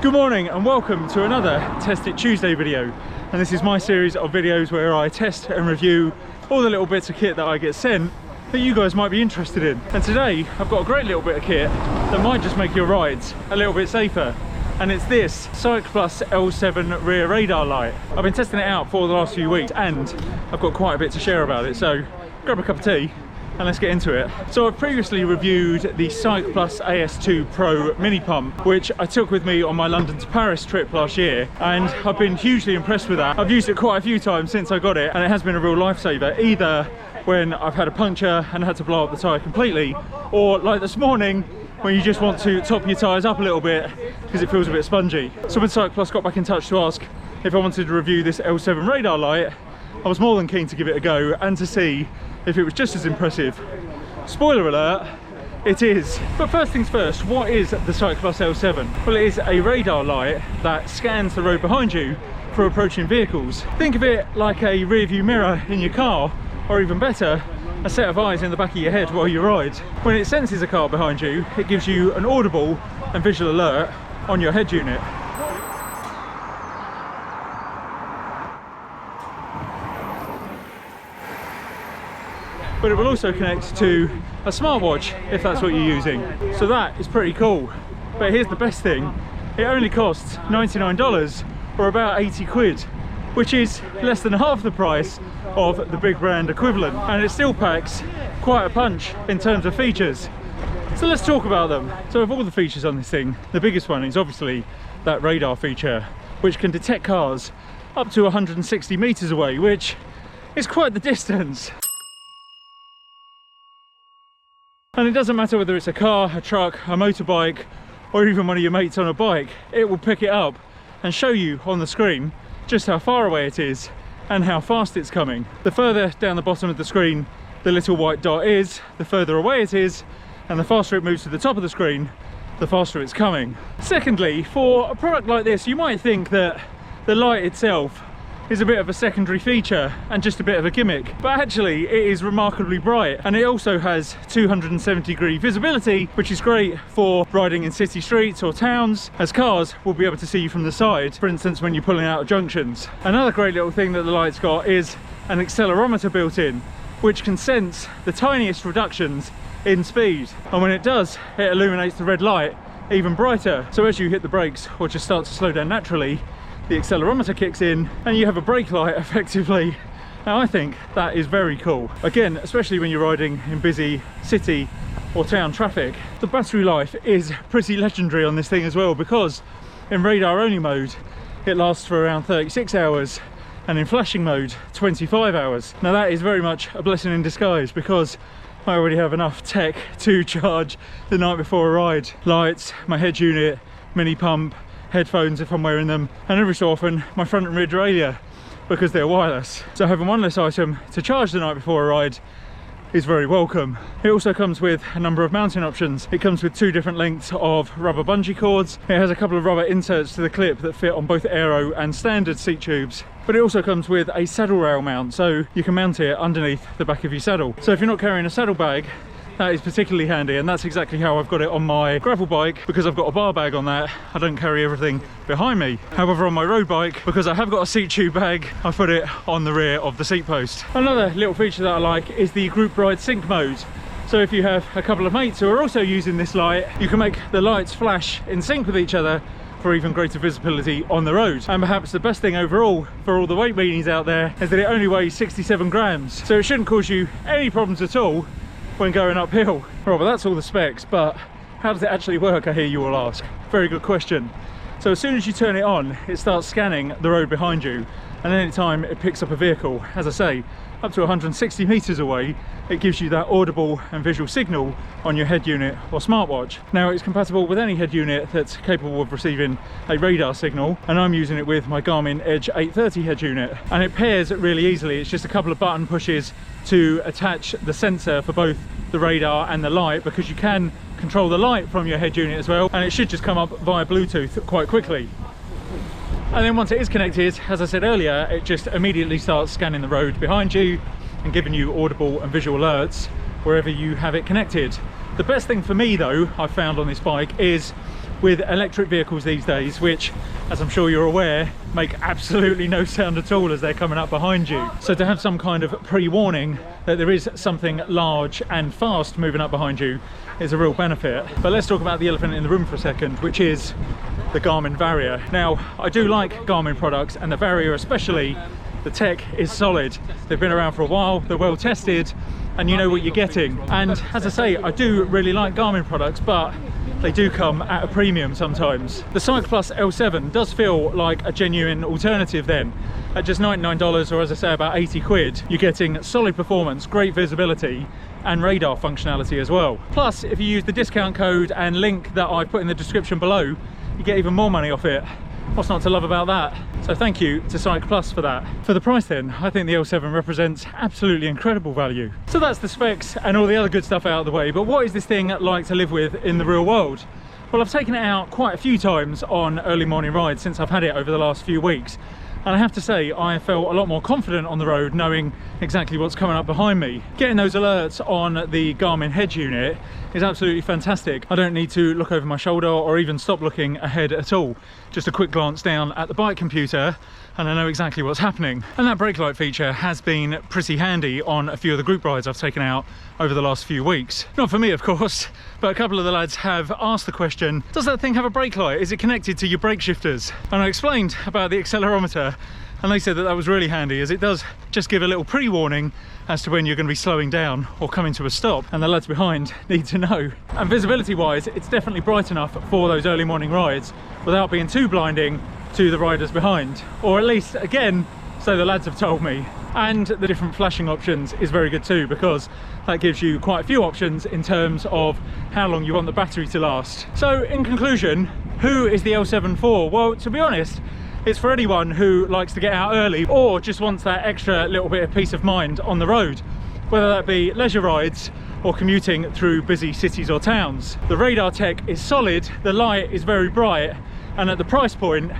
Good morning and welcome to another Test It Tuesday video. And this is my series of videos where I test and review all the little bits of kit that I get sent that you guys might be interested in. And today I've got a great little bit of kit that might just make your rides a little bit safer. And it's this Cycplus L7 Rear Radar Light. I've been testing it out for the last few weeks and I've got quite a bit to share about it. So grab a cup of tea and let's get into it. So I've previously reviewed the Cycplus AS2 Pro mini pump, which I took with me on my London to Paris trip last year, and I've been hugely impressed with that. I've used it quite a few times since I got it, and it has been a real lifesaver, either when I've had a puncture and had to blow up the tyre completely, or like this morning when you just want to top your tyres up a little bit because it feels a bit spongy. So when Cycplus got back in touch to ask if I wanted to review this L7 Radar Light, I was more than keen to give it a go and to see if it was just as impressive. Spoiler alert, it is. But first things first, what is the Cycplus L7? Well, it is a radar light that scans the road behind you for approaching vehicles. Think of it like a rear view mirror in your car, or even better, a set of eyes in the back of your head while you ride. When it senses a car behind you, it gives you an audible and visual alert on your head unit. But it will also connect to a smartwatch if that's what you're using. So that is pretty cool. But here's the best thing, it only costs $99 or about 80 quid, which is less than half the price of the big brand equivalent. And it still packs quite a punch in terms of features. So let's talk about them. So of all the features on this thing, the biggest one is obviously that radar feature, which can detect cars up to 160 meters away, which is quite the distance. And it doesn't matter whether it's a car, a truck, a motorbike, or even one of your mates on a bike, it will pick it up and show you on the screen just how far away it is and how fast it's coming. The further down the bottom of the screen the little white dot is, the further away it is, and the faster it moves to the top of the screen, the faster it's coming. Secondly, for a product like this, you might think that the light itself is a bit of a secondary feature and just a bit of a gimmick, but actually it is remarkably bright, and it also has 270-degree visibility, which is great for riding in city streets or towns, as cars will be able to see you from the side, for instance when you're pulling out of junctions. Another great little thing that the light's got is an accelerometer built in, which can sense the tiniest reductions in speed, and when it does, it illuminates the red light even brighter. So as you hit the brakes or just start to slow down naturally, the accelerometer kicks in and you have a brake light effectively. Now I think that is very cool. Again, especially when you're riding in busy city or town traffic. The battery life is pretty legendary on this thing as well, because in radar only mode it lasts for around 36 hours and in flashing mode 25 hours. Now that is very much a blessing in disguise, because I already have enough tech to charge the night before a ride. Lights, my head unit, mini pump, headphones if I'm wearing them, and every so often my front and rear derailleur because they're wireless. So having one less item to charge the night before a ride is very welcome. It also comes with a number of mounting options. It comes with 2 different lengths of rubber bungee cords. It has a couple of rubber inserts to the clip that fit on both aero and standard seat tubes. But it also comes with a saddle rail mount, so you can mount it underneath the back of your saddle. So if you're not carrying a saddlebag, that is particularly handy, and that's exactly how I've got it on my gravel bike, because I've got a bar bag on that. I don't carry everything behind me. However, on my road bike, because I have got a seat tube bag, I put it on the rear of the seat post. Another little feature that I like is the group ride sync mode. So if you have a couple of mates who are also using this light, you can make the lights flash in sync with each other for even greater visibility on the road. And perhaps the best thing overall for all the weight weenies out there is that it only weighs 67 grams. So it shouldn't cause you any problems at all when going uphill. Right, well that's all the specs, but how does it actually work, I hear you all ask? Very good question. So as soon as you turn it on, it starts scanning the road behind you, and any time it picks up a vehicle, as I say, up to 160 meters away, it gives you that audible and visual signal on your head unit or smartwatch. Now it's compatible with any head unit that's capable of receiving a radar signal, and I'm using it with my Garmin Edge 830 head unit, and it pairs really easily. It's just a couple of button pushes to attach the sensor for both the radar and the light, because you can control the light from your head unit as well, and it should just come up via Bluetooth quite quickly. And then once it is connected, as I said earlier, it just immediately starts scanning the road behind you and giving you audible and visual alerts wherever you have it connected. The best thing for me though, I've found on this bike, is with electric vehicles these days, which, as I'm sure you're aware, make absolutely no sound at all as they're coming up behind you. So to have some kind of pre-warning that there is something large and fast moving up behind you is a real benefit. But let's talk about the elephant in the room for a second, which is the Garmin Varia. Now, I do like Garmin products, and the Varia especially. The tech is solid. They've been around for a while, they're well tested, and you know what you're getting. And as I say, I do really like Garmin products, but they do come at a premium sometimes. The Cycplus L7 does feel like a genuine alternative then. At just $99, or as I say, about 80 quid, you're getting solid performance, great visibility, and radar functionality as well. Plus, if you use the discount code and link that I put in the description below, you get even more money off it. What's not to love about that? So thank you to Cycplus for that. For the price then, I think the L7 represents absolutely incredible value. So that's the specs and all the other good stuff out of the way, but what is this thing like to live with in the real world? Well, I've taken it out quite a few times on early morning rides since I've had it over the last few weeks. And I have to say, I felt a lot more confident on the road knowing exactly what's coming up behind me. Getting those alerts on the Garmin Hedge unit is absolutely fantastic. I don't need to look over my shoulder or even stop looking ahead at all. Just a quick glance down at the bike computer and I know exactly what's happening. And that brake light feature has been pretty handy on a few of the group rides I've taken out over the last few weeks. Not for me, of course, but a couple of the lads have asked the question, does that thing have a brake light? Is it connected to your brake shifters? And I explained about the accelerometer, and they said that that was really handy, as it does just give a little pre-warning as to when you're going to be slowing down or coming to a stop, and the lads behind need to know. And visibility wise, it's definitely bright enough for those early morning rides without being too blinding to the riders behind, or at least, again, so the lads have told me. And the different flashing options is very good too, because that gives you quite a few options in terms of how long you want the battery to last. So in conclusion, who is the L7 for? Well, to be honest, it's for anyone who likes to get out early or just wants that extra little bit of peace of mind on the road, whether that be leisure rides or commuting through busy cities or towns. The radar tech is solid, the light is very bright, and at the price point,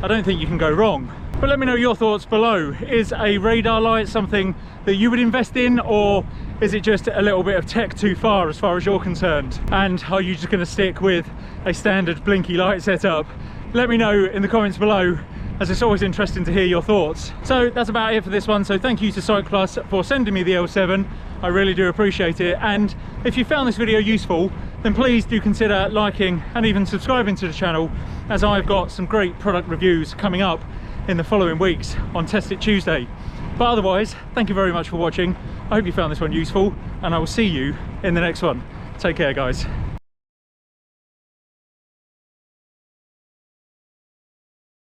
I don't think you can go wrong. But let me know your thoughts below. Is a radar light something that you would invest in, or is it just a little bit of tech too far as you're concerned? And are you just going to stick with a standard blinky light setup? Let me know in the comments below, as it's always interesting to hear your thoughts. So that's about it for this one. So thank you to Cycplus for sending me the L7. I really do appreciate it. And if you found this video useful, then please do consider liking and even subscribing to the channel, as I've got some great product reviews coming up in the following weeks on Test It Tuesday. But otherwise, thank you very much for watching. I hope you found this one useful, and I will see you in the next one. Take care, guys.